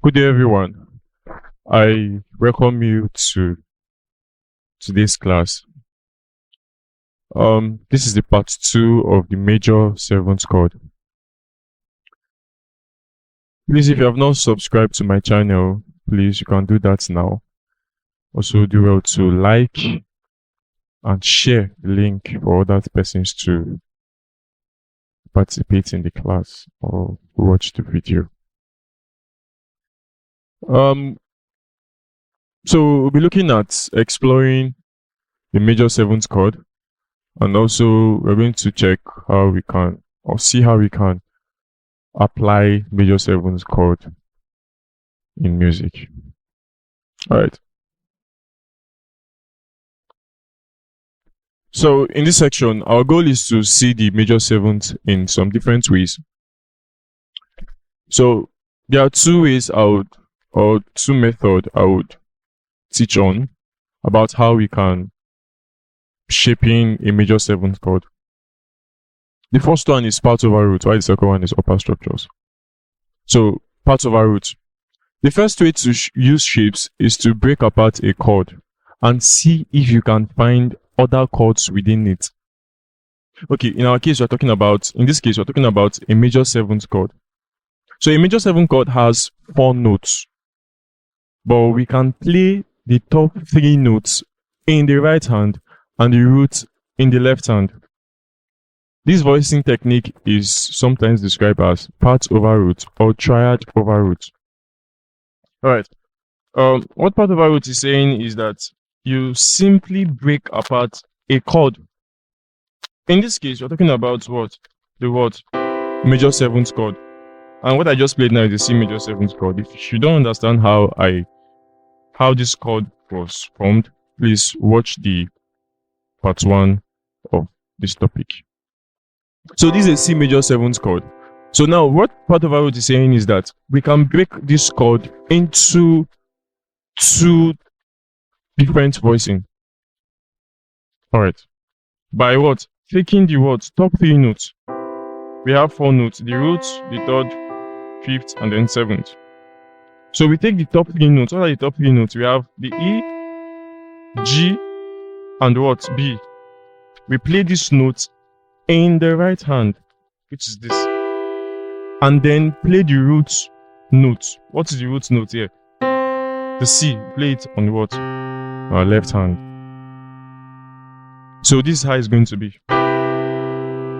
Good day, everyone. I welcome you to today's class. This is the part 2 of the major seventh chord. Please, if you have not subscribed to my channel, please, you can do that now. Also, do well to like and share the link for other persons to participate in the class or watch the video. So we'll be looking at exploring the major seventh chord, and also we're going to check how we can or see how we can apply major seventh chord in music. All right. So in this section, our goal is to see the major seventh in some different ways. So there are two ways two methods I would teach on about how we can shaping a major seventh chord. The first one is part over root, while the second one is upper structures. So part over root. The first way to use shapes is to break apart a chord and see if you can find other chords within it. Okay, in this case, we're talking about a major seventh chord. So a major seventh chord has 4 notes, but we can play the top 3 notes in the right hand and the root in the left hand. This voicing technique is sometimes described as part over root or triad over root. Alright. What part over root is saying is that you simply break apart a chord. In this case, we're talking about the major seventh chord. And what I just played now is the C major seventh chord. If you don't understand how this chord was formed, please watch the part 1 of this topic. So this is a C major seventh chord. So now what part of our root is saying is that we can break this chord into 2 different voicing. Alright. By taking the top 3 notes. We have 4 notes, the root, the third, 5th, and then 7th. So we take the top 3 notes. What are the top 3 notes? We have the E, G, and B. We play this note in the right hand, which is this, and then play the root note. What is the root note here? The C. Play it on our left hand. So this is how it's going to be.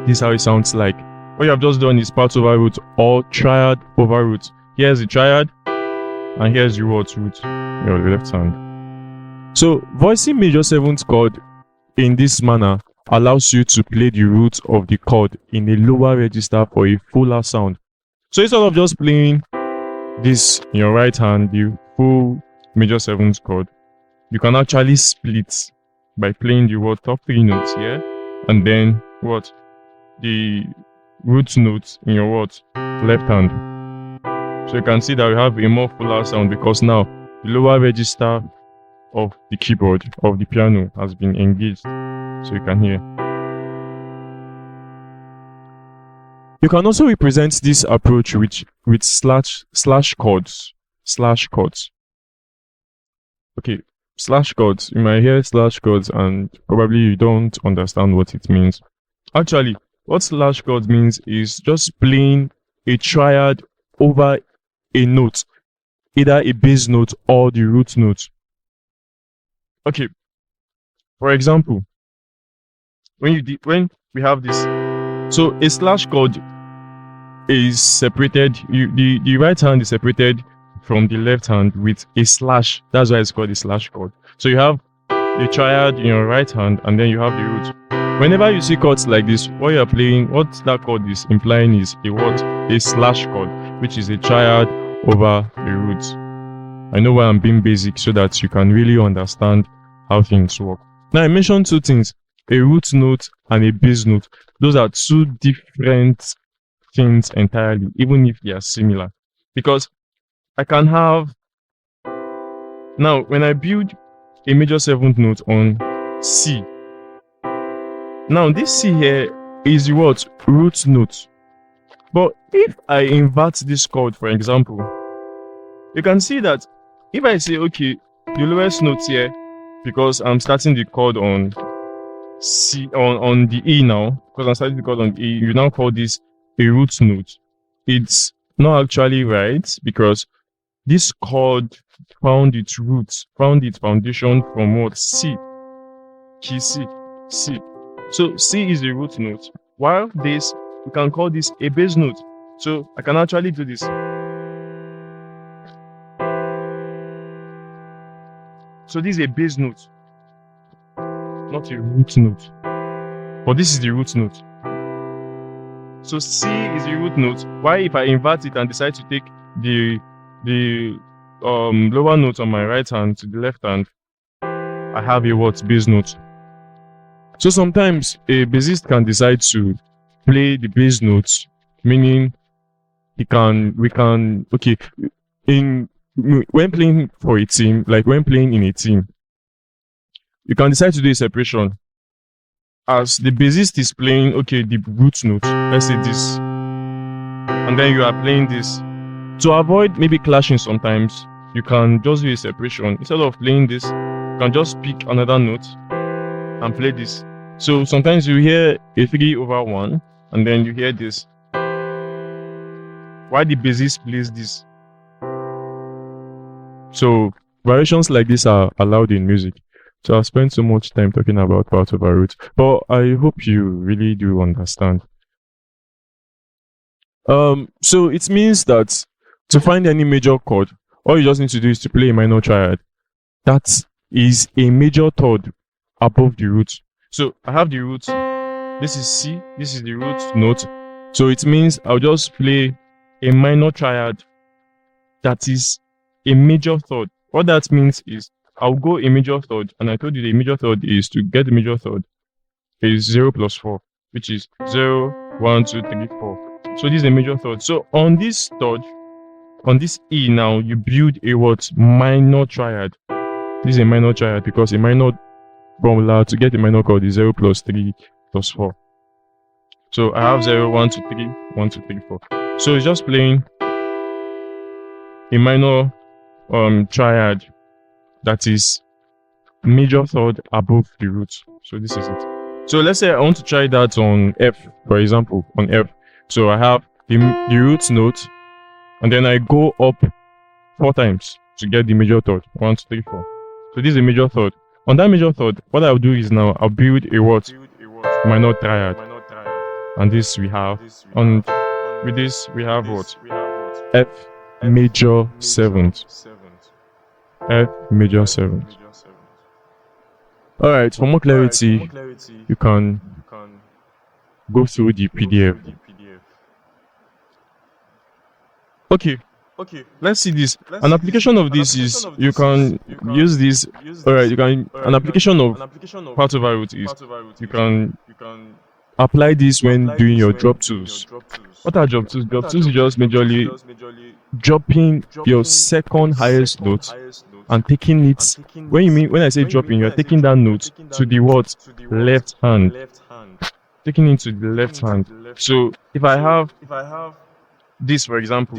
This is how it sounds like. What you have just done is part over root or triad over root. Here's the triad, and here's the root, your left hand. So voicing major seventh chord in this manner allows you to play the root of the chord in a lower register for a fuller sound. So instead of just playing this in your right hand, the full major seventh chord, you can actually split by playing the top 3 notes here, and then the root notes in your left hand. So you can see that we have a more fuller sound because now the lower register of the keyboard of the piano has been engaged, so you can hear. You can also represent this approach with slash chords. Okay, slash chords. You might hear slash chords and probably you don't understand what it means. Actually, what slash chords means is just playing a triad over a note, either a bass note or the root note. Okay, for example, when we have this, so a slash chord is separated. The right hand is separated from the left hand with a slash. That's why it's called a slash chord. So you have the triad in your right hand, and then you have the root. Whenever you see chords like this, what you are playing, what that chord is implying is a slash chord, which is a triad over the root. I know why I'm being basic so that you can really understand how things work. Now I mentioned 2 things, a root note and a bass note. Those are 2 different things entirely, even if they are similar. Because I can have, now when I build a major seventh note on C, now this C here is the root note. But if I invert this chord, for example, you can see that if I say, okay, the lowest note here, because I'm starting the chord on C, on the E now, because I'm starting the chord on the E, you now call this a root note. It's not actually right, because this chord found its roots, found its foundation from what? C. Key C. C. So C is a root note. While this, we can call this a bass note. So I can actually do this. So this is a bass note, not a root note. But this is the root note. So C is the root note. Why, if I invert it and decide to take the lower note on my right hand to the left hand, I have a what? Bass note. So sometimes a bassist can decide to play the bass notes, meaning we can when playing for a team, like when playing in a team, you can decide to do a separation. As the bassist is playing, okay, the root note, let's say this, and then you are playing this. To avoid maybe clashing sometimes, you can just do a separation. Instead of playing this, you can just pick another note and play this. So sometimes you hear a 3/1, and then you hear this. Why the bassist plays this? So variations like this are allowed in music. So I've spent so much time talking about part of a root, but I hope you really do understand. So it means that to find any major chord, all you just need to do is to play a minor triad. That is a major third above the root. So I have the root. This is C. This is the root note. So it means I'll just play a minor triad that is a major third. What that means is I'll go a major third, and I told you the major third is, to get the major third is 0 plus 4, which is 0, 1, 2, 3, 4. So this is a major third. So on this third, on this E now, you build a what? Minor triad. This is a minor triad because a minor formula to get a minor chord is 0 plus 3 plus 4. So I have 0, 1, 2, 3, 1, 2, 3, 4. So it's just playing a minor triad that is major third above the root. So this is it. So let's say I want to try that on F, for example, on F. So I have the root note, and then I go up 4 times to get the major third. 1, 2, 3, 4. So this is a major third. On that major third, what I'll do is now I'll build a what? Minor triad. And this we have. And with this we have what? F major 7th. F major 7th. Alright, for more clarity, you can go through the PDF. Okay, let's see this. An application of this is you can use this. Alright, an application of part of our root is you can apply this when doing your drop tools. What are drop tools? Drop tools is just majorly dropping your second highest note and taking it. When I say dropping, you're taking that note to the what? Left hand. Taking it to the left hand. So if I have this, for example,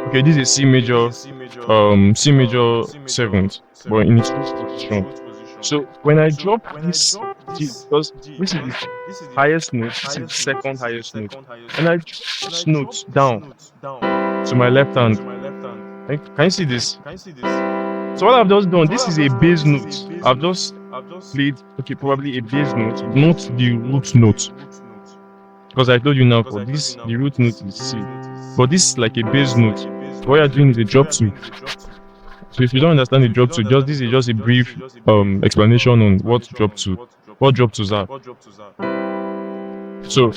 okay, this is C major 7th, but in its root position. So when I drop this, because this is the highest note, this is the second highest note, and I drop this note down to my left hand. Can you see this? So what I've just done, this is a bass note. I've just played, okay, probably a bass note, not the root note. Because I told you now, for this, the root note is C. But this is like a bass note. So what you're doing is a drop tool. So if you don't understand the drop tool, this is just a brief explanation on what drop tools are. So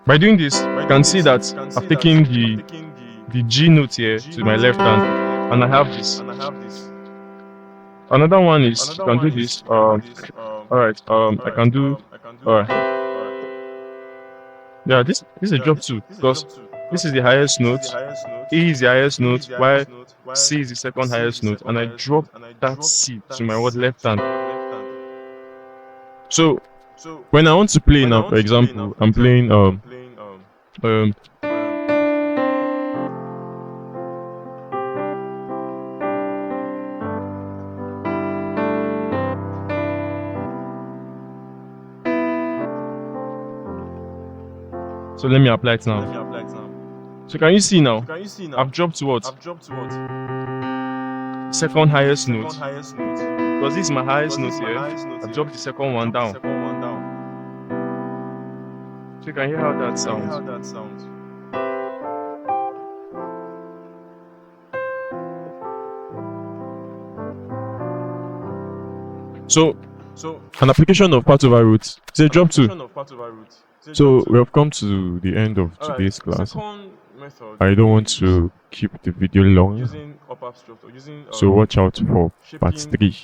by doing this, you can see that I've taken the G note here to my left hand, and I have this. Another one is you can do this. Alright, I can do. Alright. Yeah, this is a drop tool because this is the highest note, E is the highest note, while C is the second highest note, and I drop that C to my left hand. So when I want to play now, for example, I'm playing So let me apply it now. So can you see now? I've dropped what? Second highest note. Because this is my highest note here. I've dropped the second one down. So you can hear how that sounds. So an application of part over root. Say drop 2. So we have come to the end of today's class. I don't want to keep the video long, so watch out for part 3.